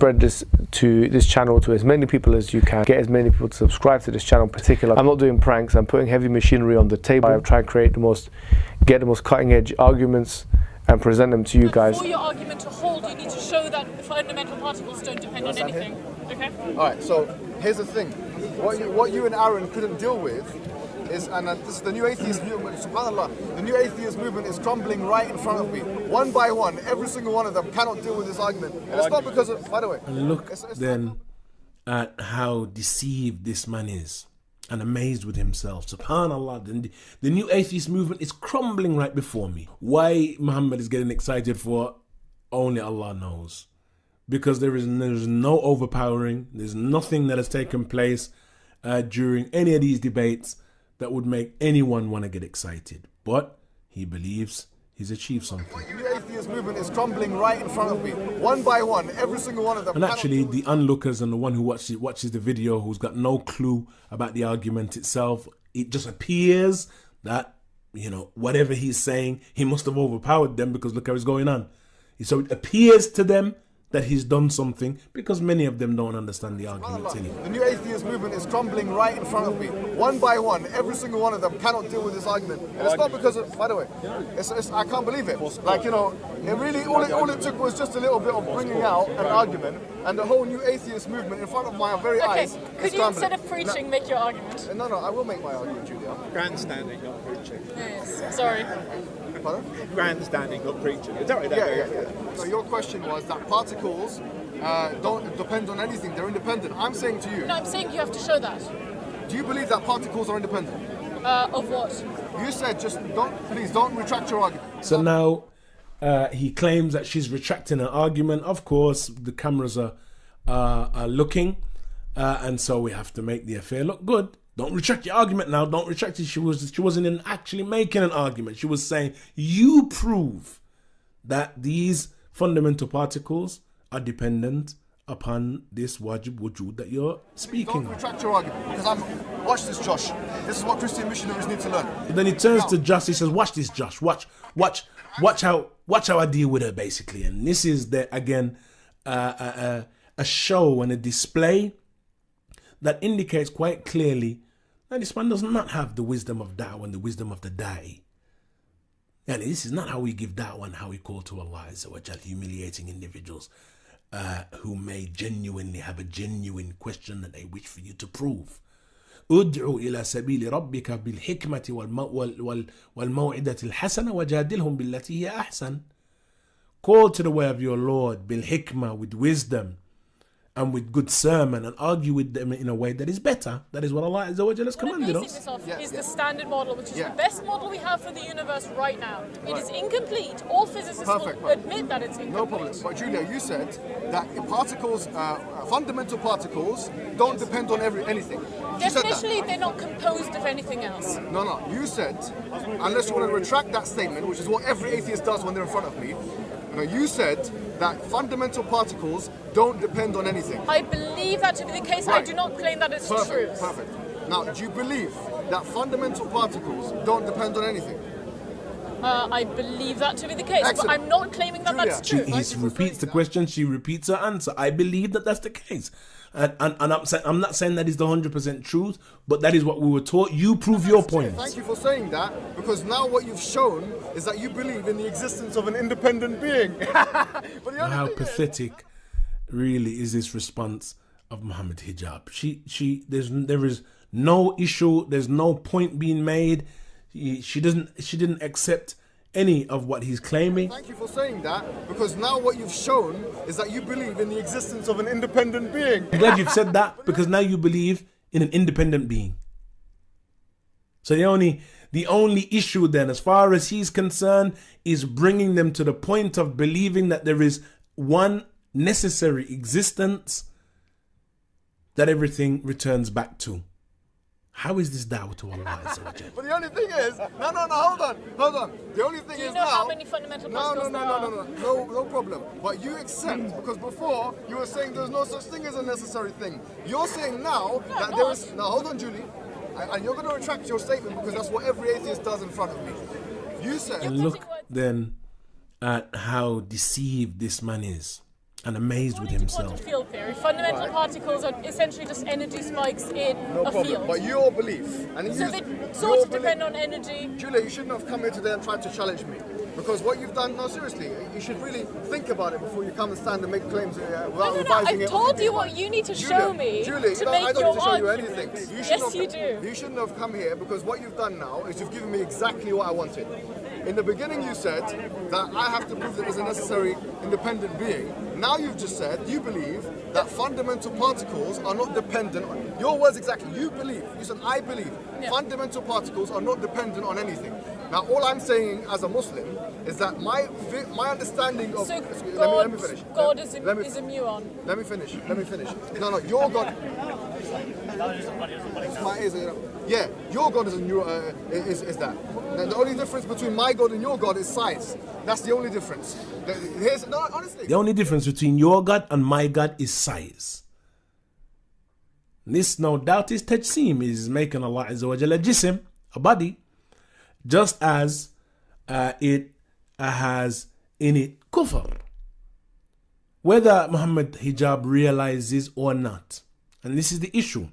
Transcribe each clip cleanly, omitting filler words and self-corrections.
spread this channel to as many people as you can. Get as many people to subscribe to this channel in particular. I'm not doing pranks. I'm putting heavy machinery on the table. I'm trying to create get the most cutting edge arguments and present them to you guys. For your argument to hold, you need to show that fundamental particles don't depend on anything. Okay? Alright, so here's the thing. What you and Aaron couldn't deal with is, and this is the new atheist movement, subhanAllah, the new atheist movement is crumbling right in front of me. One by one, every single one of them cannot deal with this argument. And it's not because of, by the way. And look then at how deceived this man is and amazed with himself. SubhanAllah, the new atheist movement is crumbling right before me. Why Muhammad is getting excited for, only Allah knows. Because there's no overpowering, there's nothing that has taken place during any of these debates that would make anyone want to get excited. But he believes he's achieved something. The new atheist movement is crumbling right in front of me. One by one, every single one of them. And actually, the onlookers and the one who watches the video, who's got no clue about the argument itself, it just appears that, you know, whatever he's saying, he must have overpowered them because look how it's going on. So it appears to them that he's done something because many of them don't understand the arguments anyway. The new atheist movement is crumbling right in front of me. One by one, every single one of them cannot deal with this argument. And it's not because of, by the way, I can't believe it. Like, you know, it really, all it took was just a little bit of bringing out an argument and the whole new atheist movement in front of my very eyes. Could you, instead of preaching, make your argument? No, I will make my argument, Julia. Grandstanding, not preaching. Yes, sorry. Pardon? Grandstanding, not preaching. Is that right? Yeah. So your question was that particles don't depend on anything. They're independent. I'm saying to you. No, I'm saying you have to show that. Do you believe that particles are independent? Of what? You said please don't retract your argument. So now he claims that she's retracting her argument. Of course, the cameras are looking, and so we have to make the affair look good. Don't retract your argument now. Don't retract it. She wasn't actually making an argument. She was saying, you prove that these fundamental particles are dependent upon this wajib wujud that you're speaking. Don't retract your argument because watch this, Josh. This is what Christian missionaries need to learn. And then he turns to Josh. He says, "Watch this, Josh. Watch how I deal with her, basically." And this is again a show and a display that indicates quite clearly that this man does not have the wisdom of da'wah and the wisdom of the da'i. And this is not how we give da'wah and how we call to Allah Azza wa Jal, humiliating individuals who may genuinely have a genuine question that they wish for you to prove. ادعو إلى سبيل ربك بالحكمة والموعظة الحسنة وجادلهم بالتي هي أحسن. Call to the way of your Lord بالحكمة, with wisdom and with good sermon, and argue with them in a way that is better. That is what Allah Azza wa Jalla has commanded us. This off is the standard model, which is the best model we have for the universe right now. It is incomplete. All physicists will admit that it's incomplete. No problem. But Julia, you said that particles, fundamental particles, don't depend on anything. Definitionally, they're not composed of anything else. No. You said, unless you want to retract that statement, which is what every atheist does when they're in front of me, you said that fundamental particles don't depend on anything. I believe that to be the case. Right. I do not claim that it's true. Perfect. Now, do you believe that fundamental particles don't depend on anything? I believe that to be the case, Excellent. but I'm not claiming that that's true. He repeats the question, she repeats her answer. I believe that that's the case. And I'm not saying that is the 100% truth, but that is what we were taught. You prove your point. Thank you for saying that, because now what you've shown is that you believe in the existence of an independent being. How pathetic really is this response of Mohammed Hijab? There is no issue, there's no point being made. She didn't accept any of what he's claiming. Thank you for saying that, because now what you've shown is that you believe in the existence of an independent being. I'm glad you've said that, because now you believe in an independent being. So the only issue then, as far as he's concerned, is bringing them to the point of believing that there is one necessary existence that everything returns back to. How is this da'wah to Allah Azza wa Jalla? But the only thing is, hold on. The only thing is now. Do you know how many fundamental particles there are? No problem. But you accept, because before you were saying there's no such thing as a necessary thing. You're saying now that there is. Now hold on, Julie, and you're going to retract your statement because that's what every atheist does in front of me. You said. And look then at how deceived this man is. and amazed with According to himself. quantum field theory, fundamental particles are essentially just energy spikes in No a problem. field. But your belief, and So you, they your sort of belief- depend on energy. Julia, you shouldn't have come here today and tried to challenge me. Because what you've done, no, seriously, you should really think about it before you come and stand and make claims without No, revising it. I've told you what you need to show me Julia, to no, make I don't your need to show you argument. anything. Yes, shouldn't you have- do. You shouldn't have come here because what you've done now is you've given me exactly what I wanted. In the beginning you said that I have to prove that there's a necessary independent being. Now you've just said you believe that fundamental particles are not dependent on, your words exactly, you believe, you said I believe, fundamental particles are not dependent on anything. Now all I'm saying as a Muslim is that my understanding of... So let me finish. God is a muon. Let me finish. No, your God... My ears, yeah, your God is a new, is that. The only difference between my God and your God is size. That's the only difference. Honestly. The only difference between your God and my God is size. This, no doubt, is tajseem, is making Allah Azza wa Jalla jism, a body, just as it has in it kufr. Whether Mohammed Hijab realizes or not, and this is the issue.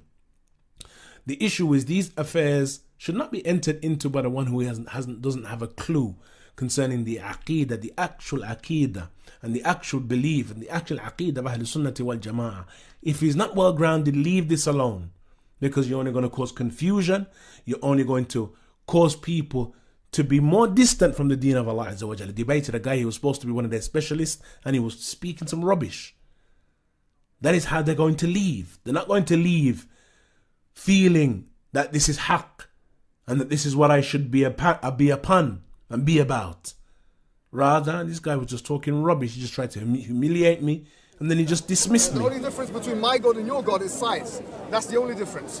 The issue is these affairs should not be entered into by the one who doesn't have a clue concerning the aqeedah, the actual aqeedah, and the actual belief, and the actual aqeedah of Ahlul Sunnati wal Jama'ah. If he's not well grounded, leave this alone, because you're only going to cause confusion. You're only going to cause people to be more distant from the deen of Allah Azza wa Jalla. Debated a guy who was supposed to be one of their specialists, and he was speaking some rubbish. That is how they're going to leave. They're not going to leave feeling that this is haqq and that this is what I should be upon and be about. Rather, this guy was just talking rubbish. He just tried to humiliate me, and then he just dismissed me. The only difference between my God and your God is size. That's the only difference.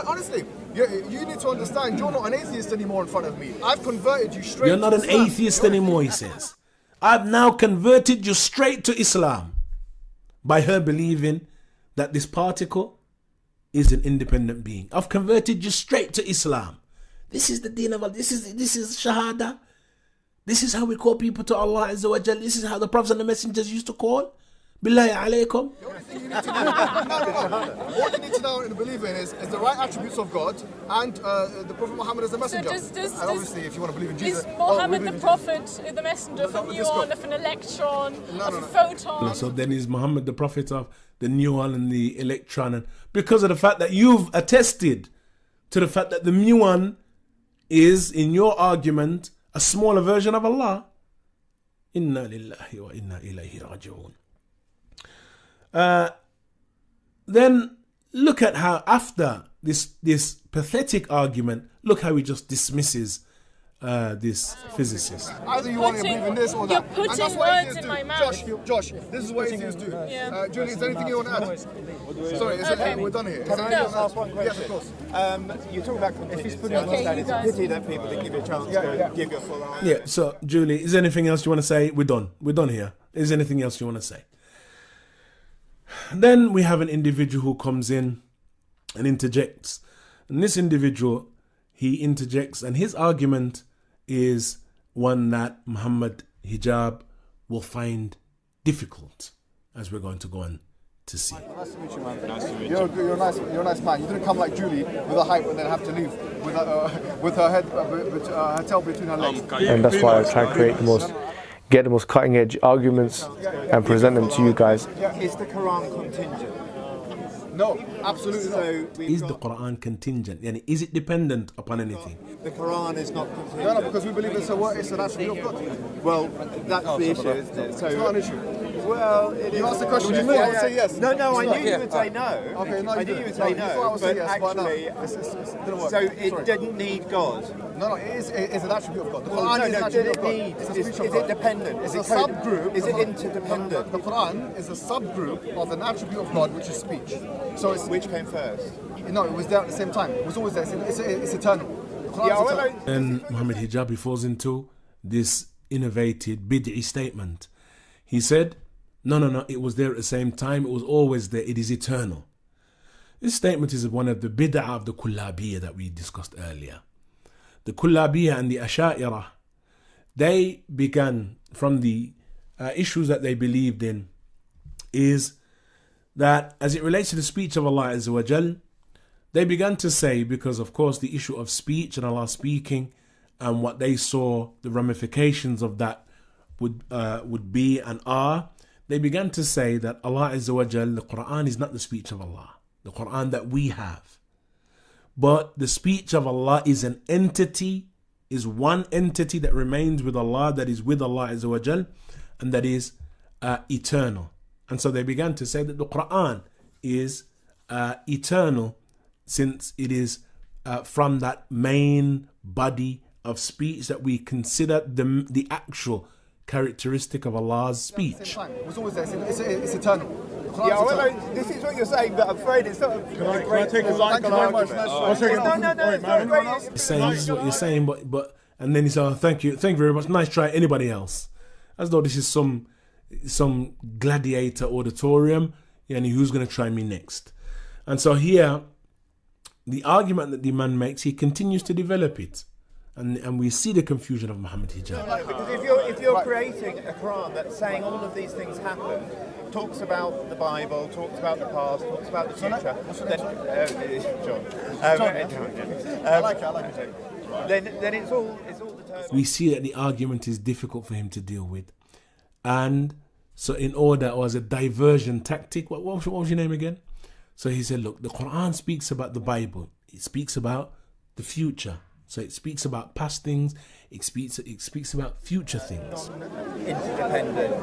Honestly, you need to understand, you're not an atheist anymore in front of me. I've converted you straight to Islam. You're not an atheist anymore, he says. I've now converted you straight to Islam by her believing that this particle is an independent being. I've converted you straight to Islam. This is the deen of Allah. This is shahada. This is how we call people to Allah Azza wa Jal. This is how the prophets and the messengers used to call. Billahi alaykum. The only thing you need to know, what you need to know and believe in is the right attributes of God and the Prophet Muhammad as a messenger. And obviously, if you want to believe in Jesus, is Muhammad the Prophet, the messenger of a muon, of an electron, of a photon? So then is Muhammad the prophet of the muon and the electron, and because of the fact that you've attested to the fact that the muon is, in your argument, a smaller version of Allah. Inna lillahi wa inna ilayhi raji'un. Then look at how after this pathetic argument, look how he just dismisses this physicist. Either you want to believe in this or that. You're putting And that's what words atheists in do. my mouth. Josh, this is what atheists do. Yeah. Julie, is there anything you want to add? Sorry, we're done here. Can I just ask one question? Yes, of course. You talk about contingency. I Okay, understand you it's guys. a pity that people didn't give you a chance to give your full answer. Yeah, so Julie, is there anything else you want to say? We're done. We're done here. Is there anything else you want to say? Then we have an individual who comes in and interjects. And this individual, he interjects, and his argument is one that Mohammed Hijab will find difficult, as we're going to go on to see. Nice to meet you, man. Nice to meet you. You're a nice man. You didn't come like Julie with a hype and then have to leave with her head, her tail between her legs. And that's why I try to get the most cutting edge arguments and present them to you guys. Is the Quran contingent? No, absolutely not. Is the Quran contingent? Yani, is it dependent upon anything? The Quran is not contingent. No, because we believe it's an attribute of God. Well, that's the issue, isn't it? So, It's not an issue. well, it You is. asked the question before, I would say yes. No, I It's knew you would say no. Okay, no, I you knew you didn't. would say You thought I no, would say but yes, but no. actually, It didn't work. so it Sorry. didn't need God. No, it's an attribute of God. The Well, Quran no, is an did attribute it of God. need? It's a Is speech of it God. dependent? It's Is a it subgroup. Is it interdependent? The Quran is a subgroup of an attribute of God, which is speech. So it's Which came first? no, it was there at the same time. It was always there. It's eternal. The Quran Yeah, is well, eternal. And Mohammed Hijab, he falls into this innovated bid'i statement. He said, no, it was there at the same time, it was always there, it is eternal. This statement is one of the bid'ah of the Kullabiyya that we discussed earlier. The Kullabiyya and the Asha'ira, they began from the issues that they believed in is that as it relates to the speech of Allah Azza wa Jal, they began to say, because of course the issue of speech and Allah speaking and what they saw the ramifications of that would be and are, they began to say that Allah Azza wa Jal, the Quran is not the speech of Allah, the Quran that we have. But the speech of Allah is an entity, is one entity that remains with Allah, that is with Allah Azza wa Jal, and that is eternal. And so they began to say that the Quran is eternal, since it is from that main body of speech that we consider the actual characteristic of Allah's speech. It was always there. It's eternal. Yeah, well, this is what you're saying, but I'm afraid it's not a great theological argument. No, it's not great. He's saying this is what you're saying, but and then he said, oh, thank you very much, nice try, anybody else? As though this is some gladiator auditorium, and who's going to try me next? And so here, the argument that the man makes, he continues to develop it. And we see the confusion of Mohammed Hijab. Because if you're creating a Quran that's saying all of these things happen, talks about the Bible, talks about the past, talks about the future, I like it. Then it's all determined. We see that the argument is difficult for him to deal with. And so in order, or as a diversion tactic, what was your name again? So he said, look, the Quran speaks about the Bible. It speaks about the future. So it speaks about past things, it speaks about future things. Interdependent,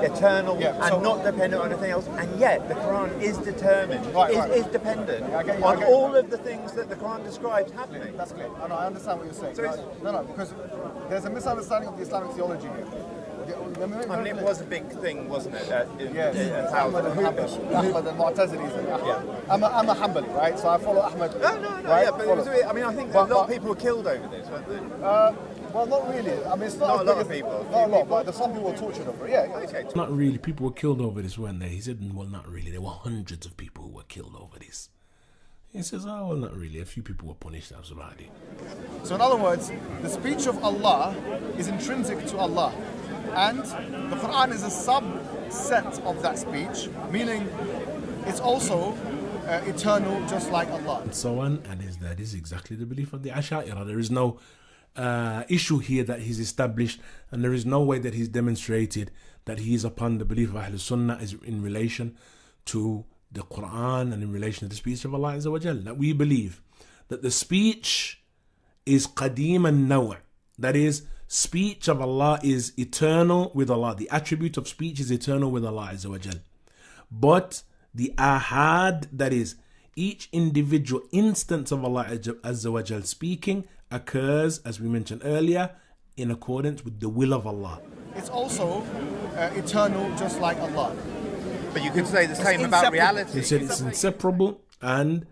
eternal, and not dependent on anything else, and yet the Quran is determined, is dependent on all of the things that the Quran describes happening. That's clear. I understand what you're saying. No, because there's a misunderstanding of the Islamic theology here. I mean, it was a big thing, wasn't it? Ahmad and Mu'tazilis. I'm a Hanbali, right? So I follow Ahmad. No, right? yeah, but I mean, I think a lot of people were killed over this, weren't they? Well, not really. I mean, it's not a lot of people. Not a lot, but some people were tortured over it. Yeah. Okay. Not really. People were killed over this, weren't they? He said, well, not really. There were hundreds of people who were killed over this. He says, oh, well, not really. A few people were punished, that's about it. So in other words, the speech of Allah is intrinsic to Allah. And the Quran is a subset of that speech, meaning it's also eternal, just like Allah. And so on, and that is exactly the belief of the Ash'ari. There is no issue here that he's established, and there is no way that he's demonstrated that he is upon the belief of Ahlul Sunnah is in relation to the Quran and in relation to the speech of Allah Azza wa Jal. That we believe that the speech is qadim al-naw', that is, speech of Allah is eternal with Allah. The attribute of speech is eternal with Allah Azza wa Jal. But the ahad, that is, each individual instance of Allah Azza wa Jal speaking, occurs, as we mentioned earlier, in accordance with the will of Allah. It's also eternal, just like Allah. But you could say the same about reality. He said it's inseparable and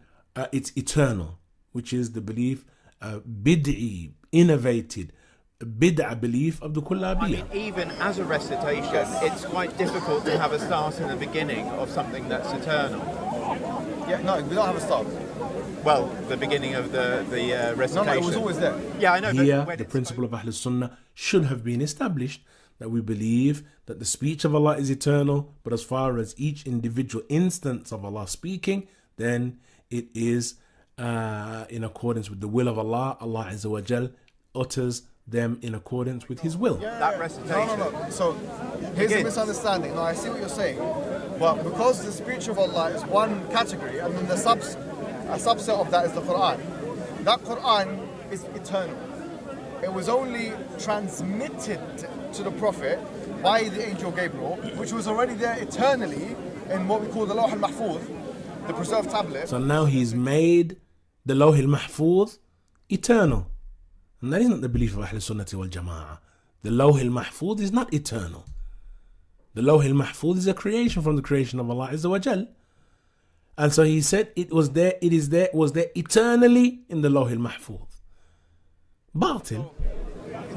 it's eternal, which is the belief, bid'i, innovated, bid'ah belief of the Kullabiyya. I mean, even as a recitation, it's quite difficult to have a start and a beginning of something that's eternal. Yeah, no, we don't have a start. Well, the beginning of the recitation. No, it was always there. Yeah, I know. Here, the principle of Ahlul Sunnah should have been established, that we believe that the speech of Allah is eternal, but as far as each individual instance of Allah speaking, then it is in accordance with the will of Allah. Allah Azza wa Jal utters them in accordance with His will. That recitation. No. So here's a misunderstanding. No, I see what you're saying, but because the speech of Allah is one category, and then a subset of that is the Quran. That Quran is eternal. It was only transmitted to the Prophet by the angel Gabriel, which was already there eternally in what we call the Lawh al-Mahfuz, the preserved tablet. So now He's made the Lawh al-Mahfuz eternal. And that is not the belief of Ahlul Sunnati wal Jama'ah. The Lawh al-Mahfuz is not eternal. The Lawh al-Mahfuz is a creation from the creation of Allah Azza wa Jal. And so He said it was there eternally in the Lawh al-Mahfuz. Batil.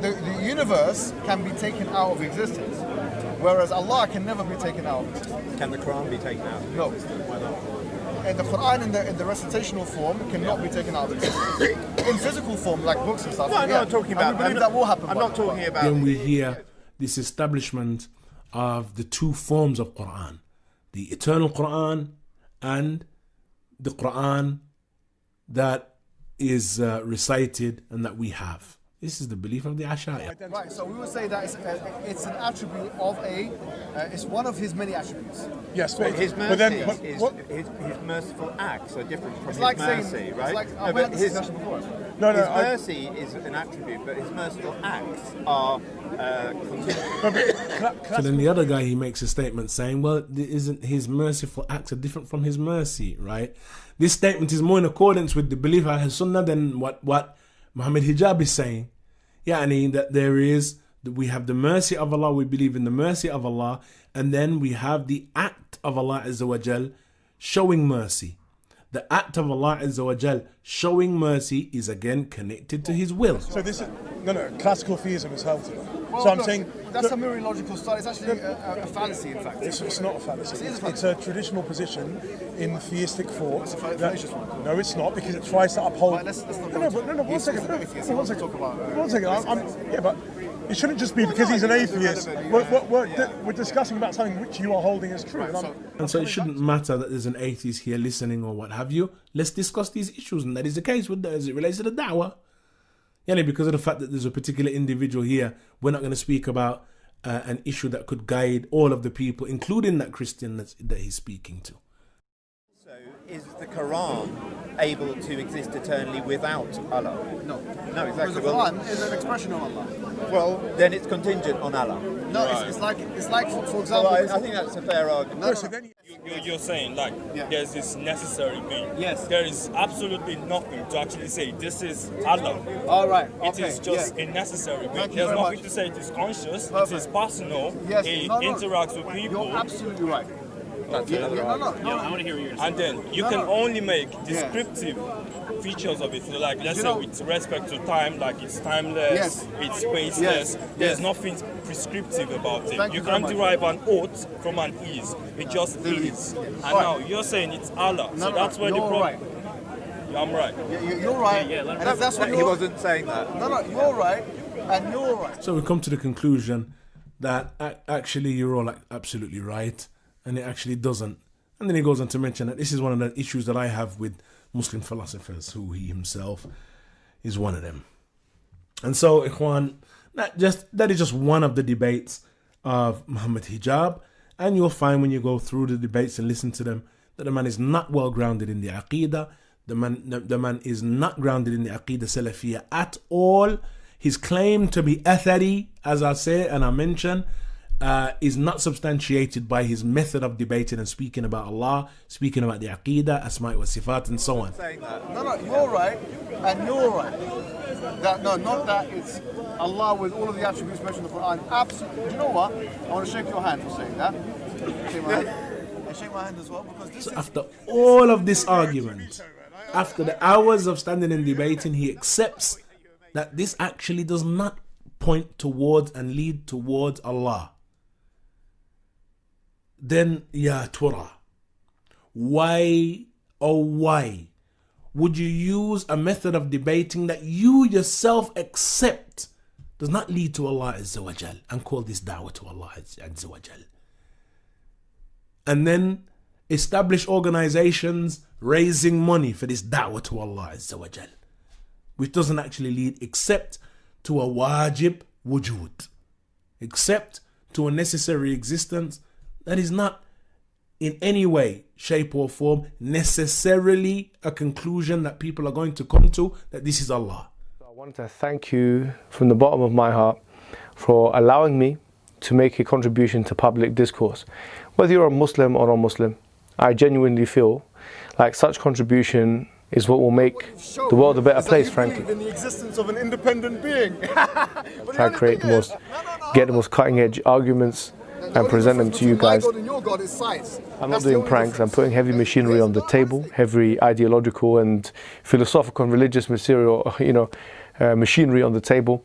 The universe can be taken out of existence, whereas Allah can never be taken out of existence. Can the Quran be taken out? No. Why not? And the Quran in the recitational form cannot be taken out of existence. In physical form, like books and stuff. No, I'm not talking about. And we believe that will happen. I'm not talking about. Then we hear this establishment of the two forms of Quran, the eternal Quran and the Quran that is recited and that we have. This is the belief of the Ash'ari. Right, so we would say that it's an attribute of it's one of his many attributes. Yes, but his mercy, his merciful acts are different from It's his like mercy, saying, right? It's like, No, but his mercy is an attribute, but his merciful acts are contingent. So then the other guy, he makes a statement saying, well, isn't his merciful acts are different from his mercy, right? This statement is more in accordance with the belief of Ahl Sunnah than what Mohammed Hijab is saying. Yani that we have the mercy of Allah, we believe in the mercy of Allah, and then we have the act of Allah Azza wa Jal showing mercy. The act of Allah Azza wa Jal showing mercy is again connected to His will. So this is classical theism is held to that. Well, So I'm look, saying that's a merely logical study. It's actually a fallacy, in fact. it's not a fallacy. It is a It's a traditional position in theistic thought. It's a fallacious one. No, it's not, because it tries to uphold. Right, let's not no, go no, one second. One second. Talk about, One second. Yeah, but it shouldn't just be because he's an atheist. We're discussing about something which you are holding as true. And so it shouldn't matter that there's an atheist here listening or what have you. Let's discuss these issues, and that is the case with as it relates to the da'wah. Yani because of the fact that there's a particular individual here, we're not going to speak about an issue that could guide all of the people, including that Christian that he's speaking to. So, is the Quran able to exist eternally without Allah? No, exactly. Because the Quran is an expression of Allah. Well, then it's contingent on Allah. No, it's like for example. Well, I think that's a fair argument. You're saying there's this necessary being. Yes. There is absolutely nothing to actually say this is Allah. All right. It is just a necessary being. Thank you There's very nothing much. to say it is conscious. Perfect. It is personal. Yes. He No. interacts with people. You're absolutely right. And then you can only make descriptive features of it. So like let's say with respect to time, like it's timeless, it's spaceless. There's nothing prescriptive about it. Thank you you very can't much. derive an oath from an is. It just is. And now you're saying it's Allah. So that's where the problem. Right. Yeah, I'm right. You're right. And if that's what He wasn't saying that. No, you're right, and you're right. So we come to the conclusion that actually you're all absolutely right, and it actually doesn't. And then he goes on to mention that this is one of the issues that I have with Muslim philosophers, who he himself is one of them. And so, Ikhwan, that is just one of the debates of Mohammed Hijab, and you'll find when you go through the debates and listen to them that the man is not well grounded in the Aqidah. The man is not grounded in the Aqidah Salafiyah at all. His claim to be athari, as I say and I mention, is not substantiated by his method of debating and speaking about Allah, speaking about the Aqidah, Asma' wa Sifat, and so on. No, you're right, and you're right. Not that it's Allah with all of the attributes mentioned in the Quran. Absolutely. Do you know what? I want to shake your hand for saying that. Shake my hand. And shake my hand as well, because this So after all of this argument, after the hours of standing and debating, he accepts that this actually does not point towards and lead towards Allah. Then, ya Tura, why would you use a method of debating that you yourself accept does not lead to Allah Azza wa Jal, and call this da'wah to Allah Azza wa Jal? And then establish organizations raising money for this da'wah to Allah Azza wa Jal, which doesn't actually lead except to a wajib wujud, except to a necessary existence that is not in any way, shape or form necessarily a conclusion that people are going to come to that this is Allah. I wanted to thank you from the bottom of my heart for allowing me to make a contribution to public discourse. Whether you're a Muslim or non-Muslim, I genuinely feel like such contribution is what will make the world a better place, frankly. in the existence of an independent being. Try to create get the most cutting edge arguments and present them to you guys. My God and your God is size. I'm not doing pranks, I'm putting heavy machinery on the table, heavy ideological and philosophical and religious material, machinery on the table.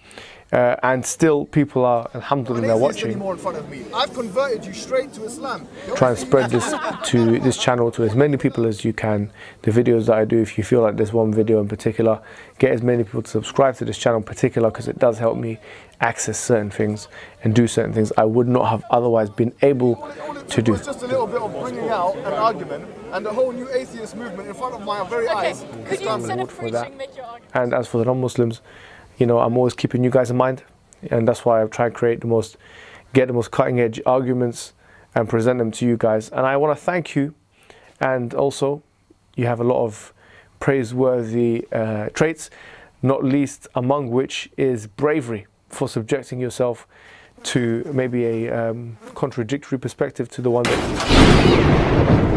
and still people are, alhamdulillah, watching. Anymore in front of me. I've converted you straight to Islam. Try and spread this channel to as many people as you can. The videos that I do, if you feel like there's one video in particular, get as many people to subscribe to this channel in particular, because it does help me access certain things and do certain things I would not have otherwise been able to do. It's just a little bit of bringing out an argument and the whole new atheist movement in front of my very eyes. Could you, instead of preaching, make your argument? And as for the non-Muslims, you know, I'm always keeping you guys in mind, and that's why I've tried to create get the most cutting edge arguments and present them to you guys. And I want to thank you, and also you have a lot of praiseworthy traits, not least among which is bravery for subjecting yourself to maybe a contradictory perspective to the one that